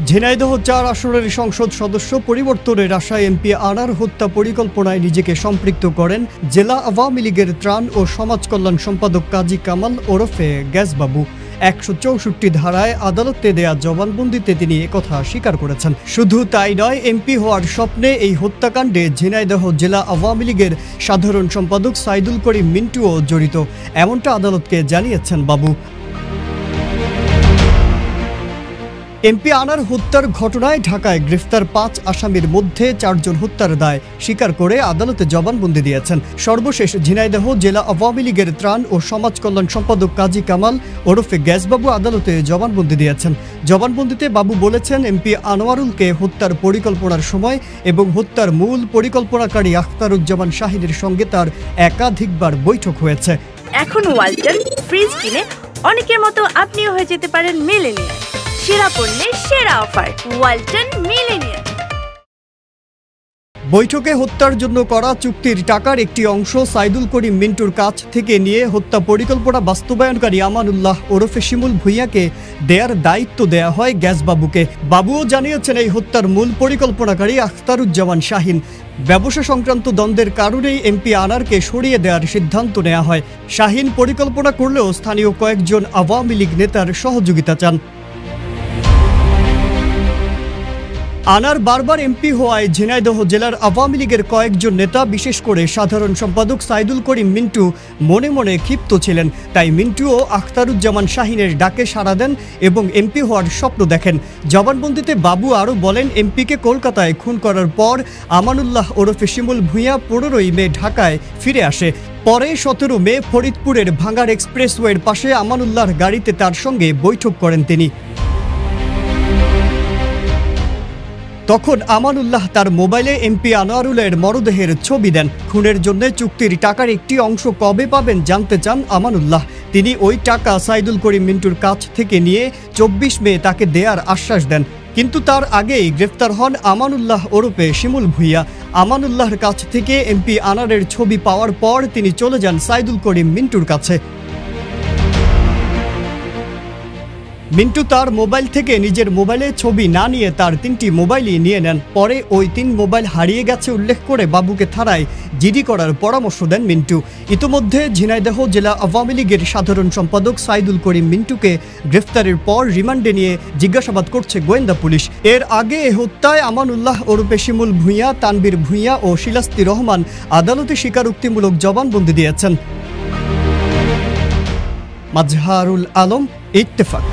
ঝিনাইদহ ৪ আসনের সংসদ সদস্য পরিবর্তনের আশায় এমপি আনার হত্যা পরিকল্পনায় নিজেকে সম্পৃক্ত করেন জেলা আওয়ামী লীগের ত্রাণ ও সমাজ কল্যাণ সম্পাদক কাজী কামাল ওরফে গ্যাসবাবু। ১৬৪ ধারায় আদালতে দেয়া জবানবন্দিতে তিনি একথা স্বীকার করেছেন। শুধু তাই নয়, এমপি হওয়ার স্বপ্নে এই হত্যাকাণ্ডে ঝিনাইদহ জেলা আওয়ামী লীগের সাধারণ সম্পাদক সাইদুল করিম মিন্টুও জড়িত, এমনটা আদালতকে জানিয়েছেন বাবু। এমপি আনার হত্যার ঘটনায় ঢাকায় গ্রেফতার ৫ আসামির মধ্যে ৪ জন হত্যার দায় স্বীকার করে আদালতে জবানবন্দি দিয়েছেন। সর্বশেষ ঝিনাইদহ জেলা আওয়ামী লীগের ত্রাণ ও সমাজ কল্যাণ সম্পাদক কাজী কামাল ওরফে গ্যাসবাবু আদালতে জবানবন্দি দিয়েছেন। জবানবন্দিতে বাবু বলেছেন, এমপি আনোয়ারুলকে হত্যার পরিকল্পনার সময় এবং হত্যার মূল পরিকল্পনাকারী আখতারুজ্জামান শাহিনের সঙ্গে তার একাধিকবার বৈঠক হয়েছে। এখন ওয়ালটন ফ্রিজ কিনে অনেকের মতো আপনিও হয়ে যেতে পারেন মিলেনিয়ার। সেরা পণ্যের সেরা অফার, ওয়ালটন মিলেনিয়ার। বৈঠকে হত্যার জন্য করা চুক্তির টাকার একটি অংশ সাইদুল করিম মিন্টুর কাছ থেকে নিয়ে হত্যা পরিকল্পনা বাস্তবায়নকারী আমানুল্লাহ ওরফে শিমুল ভূঁইয়াকে দেয়ার দায়িত্ব দেয়া হয় গ্যাসবাবুকে। বাবুও জানিয়েছেন, এই হত্যার মূল পরিকল্পনাকারী আখতারুজ্জামান শাহিন। ব্যবসা সংক্রান্ত দ্বন্দ্বের কারণেই এমপি আনারকে সরিয়ে দেওয়ার সিদ্ধান্ত নেওয়া হয়। শাহিন পরিকল্পনা করলেও স্থানীয় কয়েকজন আওয়ামী লীগ নেতার সহযোগিতা চান। আনার বারবার এমপি হওয়ায় ঝিনাইদহ জেলার আওয়ামী লীগের কয়েকজন নেতা, বিশেষ করে সাধারণ সম্পাদক সাইদুল করিম মিন্টু মনে মনে ক্ষিপ্ত ছিলেন। তাই মিন্টুও আখতারুজ্জামান শাহিনের ডাকে সাড়া দেন এবং এমপি হওয়ার স্বপ্ন দেখেন। জবানবন্দিতে বাবু আরও বলেন, এমপিকে কলকাতায় খুন করার পর আমানুল্লাহ ওরফে শিমুল ভূঁইয়া ১৫ই মে ঢাকায় ফিরে আসে। পরে ১৭ মে ফরিদপুরের ভাঙ্গার এক্সপ্রেসওয়ের পাশে আমানুল্লাহর গাড়িতে তার সঙ্গে বৈঠক করেন তিনি। তখন আমানুল্লাহ তার মোবাইলে এমপি আনোয়ারুলের মরদেহের ছবি দেন। খুনের জন্য চুক্তির টাকার একটি অংশ কবে পাবেন জানতে চান আমানুল্লাহ। তিনি ওই টাকা সাইদুল করিম মিন্টুর কাছ থেকে নিয়ে ২৪ মে তাকে দেয়ার আশ্বাস দেন। কিন্তু তার আগেই গ্রেফতার হন আমানুল্লাহ ওরফে শিমুল ভূঁইয়া। আমানুল্লাহর কাছ থেকে এমপি আনারের ছবি পাওয়ার পর তিনি চলে যান সাইদুল করিম মিন্টুর কাছে। মিন্টু তার মোবাইল থেকে নিজের মোবাইলে ছবি না নিয়ে তার ৩টি মোবাইলই নিয়ে নেন। পরে ওই ৩ মোবাইল হারিয়ে গেছে উল্লেখ করে বাবুকে থানায় জিডি করার পরামর্শ দেন মিন্টু। ইতোমধ্যে ঝিনাইদহ জেলা আওয়ামী লীগের সাধারণ সম্পাদক সাইদুল করিম মিন্টুকে গ্রেফতারের পর রিমান্ডে নিয়ে জিজ্ঞাসাবাদ করছে গোয়েন্দা পুলিশ। এর আগে এ হত্যায় আমানুল্লাহ ওরফে শিমুল ভূঁইয়া, তানবীর ভূঁইয়া ও শিলাস্তি রহমান আদালতে স্বীকারোক্তিমূলক জবানবন্দি দিয়েছেন। মাজহারুল আলম, ইত্তেফাক।